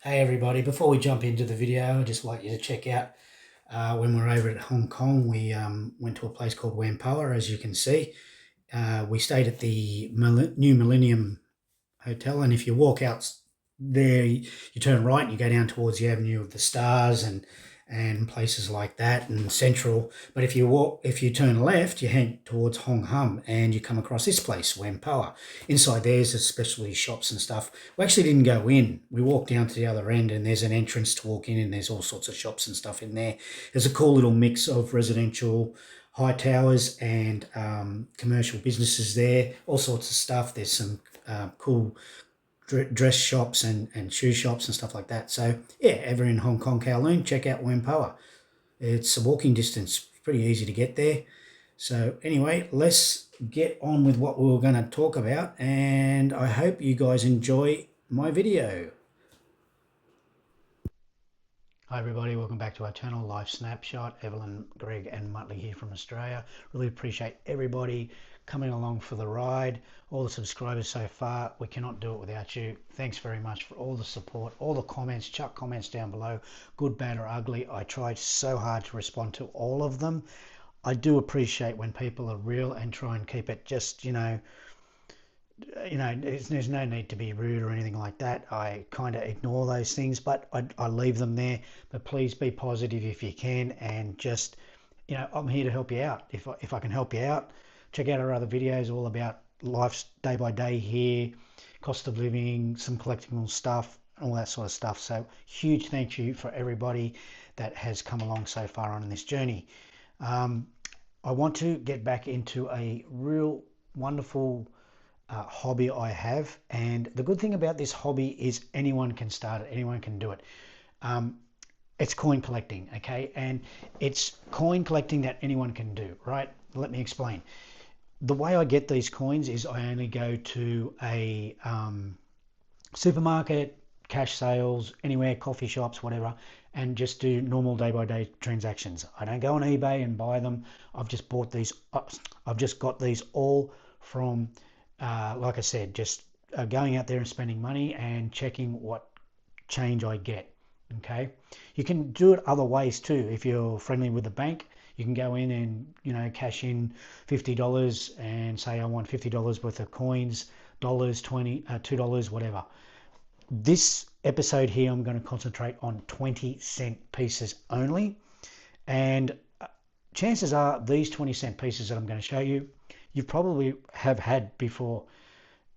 Hey everybody, before we jump into the video, I'd just like you to check out when we're over at Hong Kong, we went to a place called Whampoa, as you can see. We stayed at the New Millennium Hotel, and if you walk out there, you turn right and you go down towards the Avenue of the Stars and places like that and Central. But if you turn left, you head towards Hong Kong and you come across this place, Whampoa. Inside there's especially shops and stuff. We actually didn't go in. We walked down to the other end and there's an entrance to walk in and there's all sorts of shops and stuff in there. There's a cool little mix of residential high towers and commercial businesses there, all sorts of stuff. There's some cool dress shops and shoe shops and stuff like that. So yeah, ever in Hong Kong, Kowloon, check out Whampoa. It's a walking distance, pretty easy to get there. So anyway, let's get on with what we were going to talk about, and I hope you guys enjoy my video. Hi everybody, welcome back to our channel, LifeSnapShot. Evelyn, Greg and Muttley here from Australia. Really appreciate everybody coming along for the ride. All the subscribers so far, we cannot do it without you. Thanks very much for all the support, all the comments. Chuck comments down below, good, bad or ugly. I tried so hard to respond to all of them. I do appreciate when people are real and try and keep it just, there's no need to be rude or anything like that. I kind of ignore those things, but I leave them there. But please be positive if you can, and just, I'm here to help you out. If I can help you out, check out our other videos all about life's day by day here, cost of living, some collectible stuff, all that sort of stuff. So huge thank you for everybody that has come along so far on in this journey. I want to get back into a real wonderful hobby I have, and the good thing about this hobby is anyone can start it, anyone can do it. It's coin collecting, okay, and it's coin collecting that anyone can do, right? Let me explain. The way I get these coins is I only go to a supermarket, cash sales, anywhere, coffee shops, whatever, and just do normal day-by-day transactions. I don't go on eBay and buy them. I've just bought these. I've just got these all from like I said, just going out there and spending money and checking what change I get. Okay, you can do it other ways too. If you're friendly with the bank, you can go in and cash in $50 and say I want $50 worth of coins, dollars, $2, whatever. This episode here, I'm going to concentrate on 20-cent pieces only, and chances are these 20-cent pieces that I'm going to show you, you probably have had before,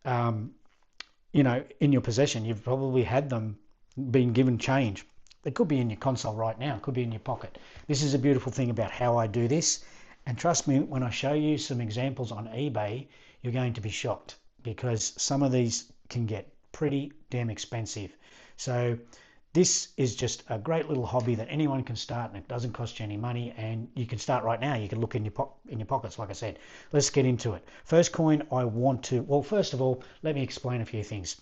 in your possession. You've probably had them being given change. They could be in your console right now, it could be in your pocket. This is a beautiful thing about how I do this, and trust me, when I show you some examples on eBay, you're going to be shocked, because some of these can get pretty damn expensive. So this is just a great little hobby that anyone can start, and it doesn't cost you any money, and you can start right now. You can look in your pockets, like I said. Let's get into it. First coin I want to, well, first of all, let me explain a few things.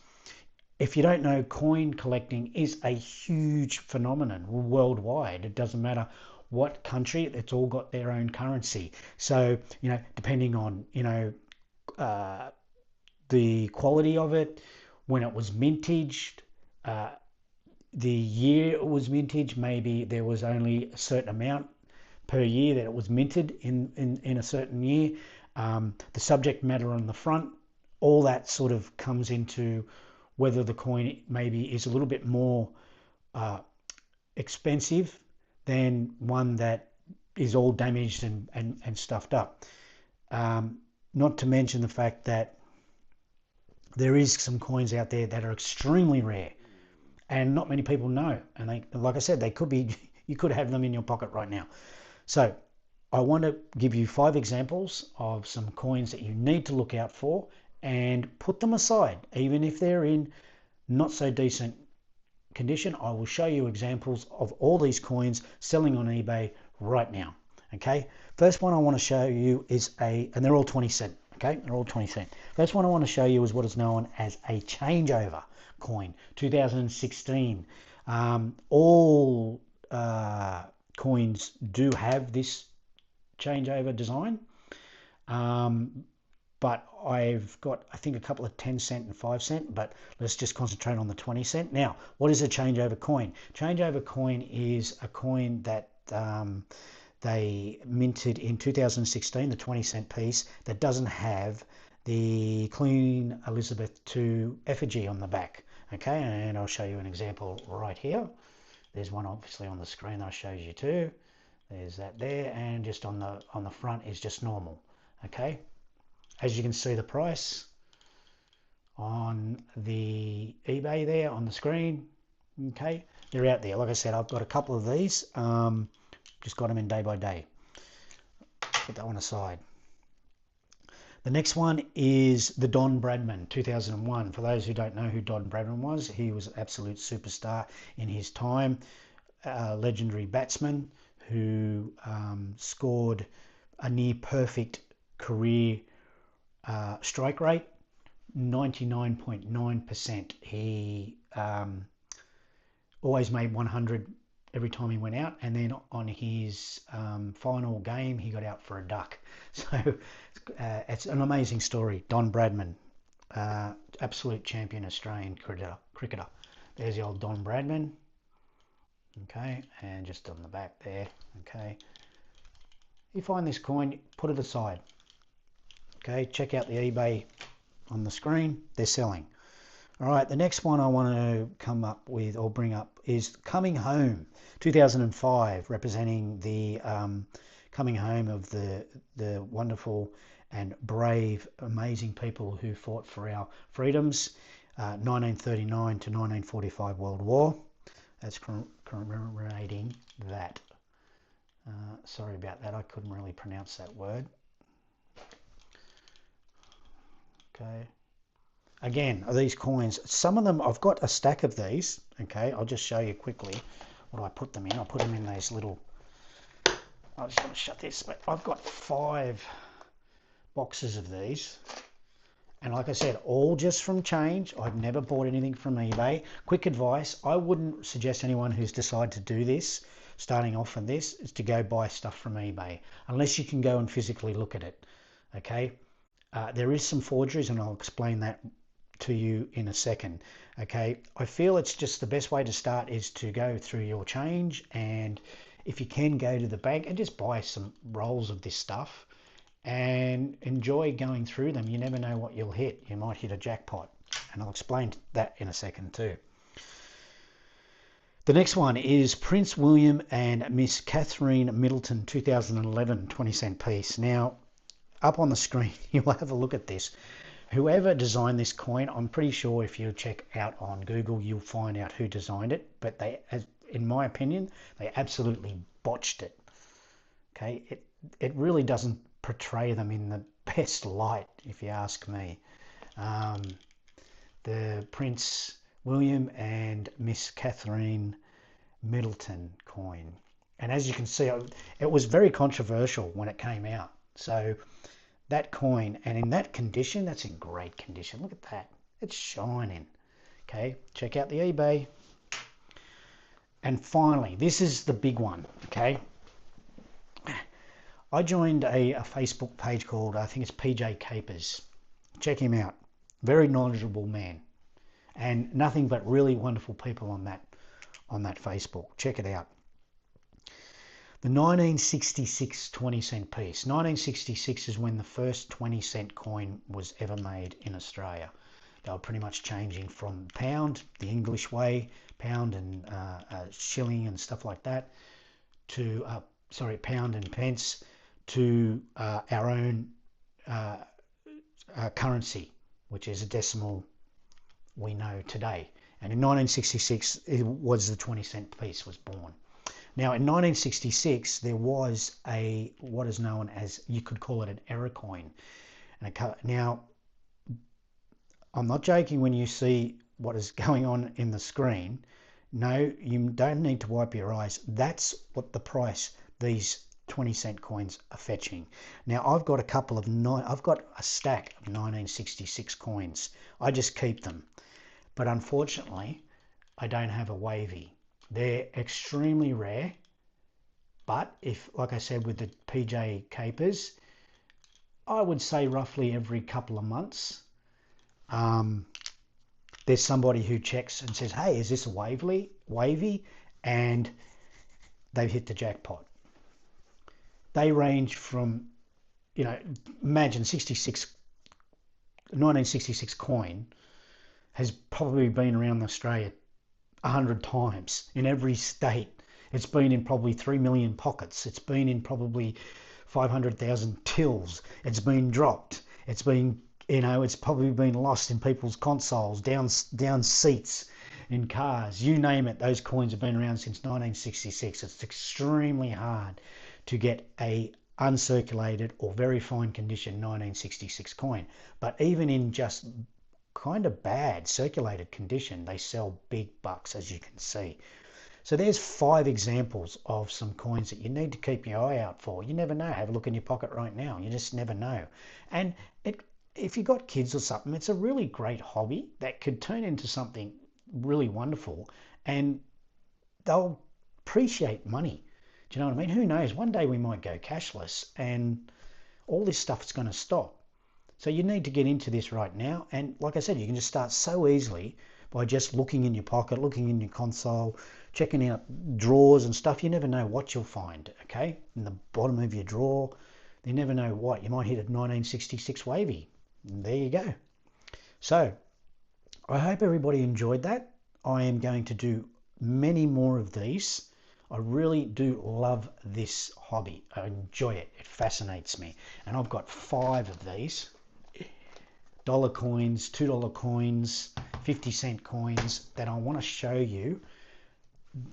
If you don't know, coin collecting is a huge phenomenon worldwide. It doesn't matter what country, it's all got their own currency. So, depending on, the quality of it, when it was mintaged, the year it was mintage, maybe there was only a certain amount per year that it was minted in a certain year. The subject matter on the front, all that sort of comes into whether the coin maybe is a little bit more expensive than one that is all damaged and stuffed up. Not to mention the fact that there is some coins out there that are extremely rare and not many people know, and they, like I said, they could be, you could have them in your pocket right now. So I want to give you 5 examples of some coins that you need to look out for and put them aside. Even if they're in not so decent condition, I will show you examples of all these coins selling on eBay right now. Okay, first one I want to show you is and they're all 20 cent. Okay, they're all 20 cent. First one I want to show you is what is known as a changeover coin, 2016. All coins do have this changeover design. but I've got, I think, a couple of 10 cent and 5 cent, but let's just concentrate on the 20 cent. Now, what is a changeover coin? Changeover coin is a coin that they minted in 2016, the 20 cent piece, that doesn't have the Queen Elizabeth II effigy on the back. Okay, and I'll show you an example right here. There's one obviously on the screen that shows you too. There's that there, and just on the front is just normal. Okay, as you can see, the price on the eBay there on the screen. Okay, they're out there. Like I said, I've got a couple of these. Just got them in day by day. Put that one aside. The next one is the Don Bradman, 2001. For those who don't know who Don Bradman was, he was an absolute superstar in his time. Legendary batsman who scored a near perfect career strike rate, 99.9%. He always made 100 every time he went out, and then on his final game he got out for a duck. So it's an amazing story. Don Bradman, absolute champion Australian cricketer. There's the old Don Bradman. Okay, and just on the back there. Okay, you find this coin, put it aside. Okay, check out the eBay on the screen, they're selling. All right, the next one I want to come up with or bring up is Coming Home, 2005, representing the coming home of the wonderful and brave, amazing people who fought for our freedoms, 1939 to 1945 World War. That's commemorating that. Sorry about that, I couldn't really pronounce that word. Okay. Again, these coins, some of them, I've got a stack of these. Okay, I'll just show you quickly what I put them in. I put them in these little, I just want to shut this, but I've got 5 boxes of these. And like I said, all just from change. I've never bought anything from eBay. Quick advice, I wouldn't suggest anyone who's decided to do this, starting off on this, is to go buy stuff from eBay, unless you can go and physically look at it. Okay, there is some forgeries, and I'll explain that to you in a second. Okay, I feel it's just the best way to start is to go through your change, and if you can, go to the bank and just buy some rolls of this stuff and enjoy going through them. You never know what you'll hit. You might hit a jackpot, and I'll explain that in a second too. The next one is Prince William and Miss Catherine Middleton, 2011, 20 cent piece. Now, up on the screen, you'll have a look at this. Whoever designed this coin, I'm pretty sure if you check out on Google, you'll find out who designed it. But they, in my opinion, they absolutely botched it. Okay, it really doesn't portray them in the best light, if you ask me. The Prince William and Miss Catherine Middleton coin. And as you can see, it was very controversial when it came out. So that coin, and in that condition, that's in great condition. Look at that. It's shining. Okay, check out the eBay. And finally, this is the big one. Okay, I joined a Facebook page called, I think it's PJ Capers. Check him out. Very knowledgeable man, and nothing but really wonderful people on that Facebook. Check it out. The 1966 20 cent piece. 1966 is when the first 20 cent coin was ever made in Australia. They were pretty much changing from pound, the English way, pound and shilling and stuff like that, to pound and pence, to our own currency, which is a decimal we know today. And in 1966, it was the 20 cent piece was born. Now, in 1966, there was what is known as, you could call it an error coin. Now, I'm not joking when you see what is going on in the screen. No, you don't need to wipe your eyes. That's what the price these 20 cent coins are fetching. Now, I've got a stack of 1966 coins. I just keep them. But unfortunately, I don't have a wavy. They're extremely rare, but if, like I said, with the PJ Capers, I would say roughly every couple of months, there's somebody who checks and says, hey, is this a wavy? And they've hit the jackpot. They range from, imagine 1966 coin has probably been around Australia 100 times in every state. It's been in probably 3 million pockets. It's been in probably 500,000 tills. It's been dropped. It's been, it's probably been lost in people's consoles, down seats in cars. You name it, those coins have been around since 1966. It's extremely hard to get a uncirculated or very fine condition 1966 coin. But even in just kind of bad circulated condition, they sell big bucks, as you can see. So there's 5 examples of some coins that you need to keep your eye out for. You never know. Have a look in your pocket right now. You just never know. And if you've got kids or something, it's a really great hobby that could turn into something really wonderful, and they'll appreciate money. Do you know what I mean? Who knows? One day we might go cashless and all this stuff is going to stop. So you need to get into this right now. And like I said, you can just start so easily by just looking in your pocket, looking in your console, checking out drawers and stuff. You never know what you'll find, okay? In the bottom of your drawer, you never know what. You might hit a 1966 wavy. And there you go. So I hope everybody enjoyed that. I am going to do many more of these. I really do love this hobby. I enjoy it. It fascinates me. And I've got 5 of these. $1 coins, $2 coins, 50-cent coins that I want to show you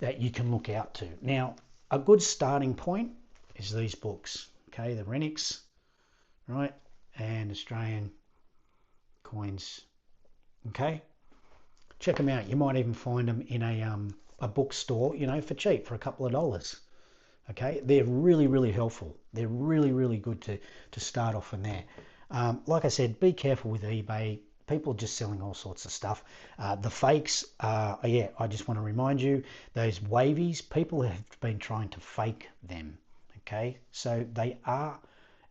that you can look out to. Now, a good starting point is these books, okay? The Renix, right? And Australian coins, okay? Check them out. You might even find them in a bookstore, for cheap, for a couple of dollars. Okay, they're really, really helpful. They're really, really good to start off in there. Like I said, be careful with eBay. People are just selling all sorts of stuff. The fakes, I just want to remind you, those wavies, people have been trying to fake them. Okay, so they are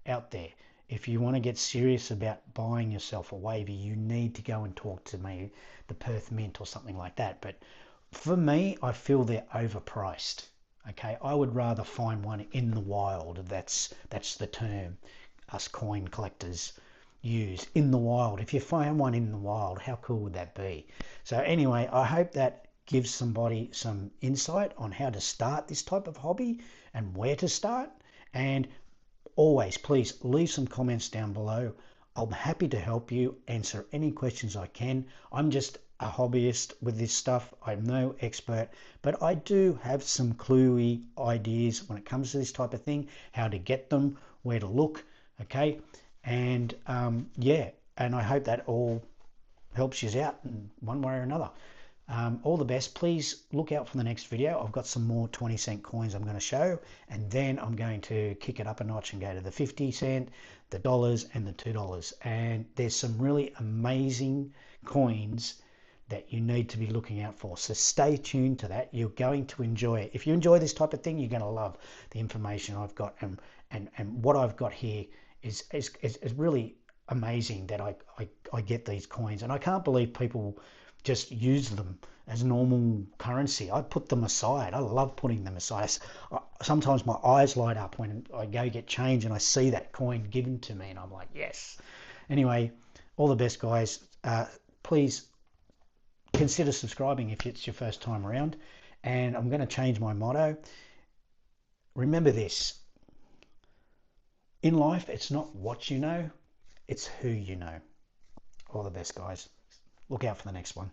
out there. If you want to get serious about buying yourself a wavy, you need to go and talk to me, the Perth Mint or something like that. But for me, I feel they're overpriced. Okay, I would rather find one in the wild. That's the term us coin collectors use, in the wild. If you find one in the wild, how cool would that be? So anyway, I hope that gives somebody some insight on how to start this type of hobby and where to start. And always, please leave some comments down below. I'm happy to help you answer any questions I can. I'm just a hobbyist with this stuff. I'm no expert, but I do have some cluey ideas when it comes to this type of thing, how to get them, where to look, okay? And and I hope that all helps you out in one way or another. All the best. Please look out for the next video. I've got some more 20-cent coins I'm going to show, and then I'm going to kick it up a notch and go to the 50-cent, the dollars, and the $2. And there's some really amazing coins that you need to be looking out for. So stay tuned to that. You're going to enjoy it. If you enjoy this type of thing, you're going to love the information I've got, and what I've got here is really amazing that I get these coins, and I can't believe people just use them as normal currency. I put them aside. I love putting them aside. Sometimes my eyes light up when I go get change and I see that coin given to me, and I'm like, yes. Anyway, all the best, guys. Please consider subscribing if it's your first time around. And I'm going to change my motto. Remember this. In life, it's not what you know, it's who you know. All the best, guys. Look out for the next one.